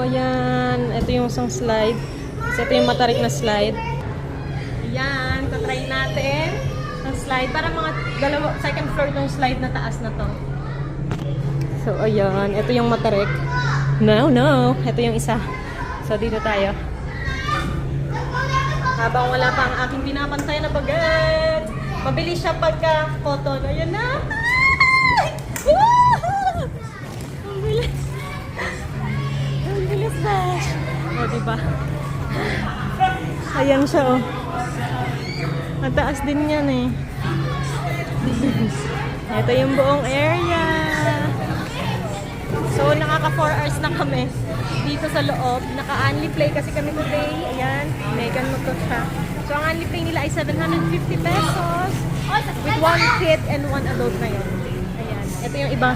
ayan. Ito yung isang slide. So, ito yung matarik na slide. Ayan, tatry natin ang slide. Para mga second floor tong slide na taas na to. So, ayan. Ito yung matarik. No. Ito yung isa. So, dito tayo. Habang wala pa ang aking pinapantay na baget. Mabilis siya pagka-photo. Ayan na! Ay! Ang bilis. Ang bilis na. O, diba? Ayan siya, oh. Mataas din yan, eh. Ito yung buong area. So, nakaka 4 hours na kami dito sa loob. Naka-only play kasi kami today. Ayan, Megan mo to siya. So, ang only play nila ay 750 pesos with 1 kid and 1 adult ngayon. Ayan. Ito yung iba.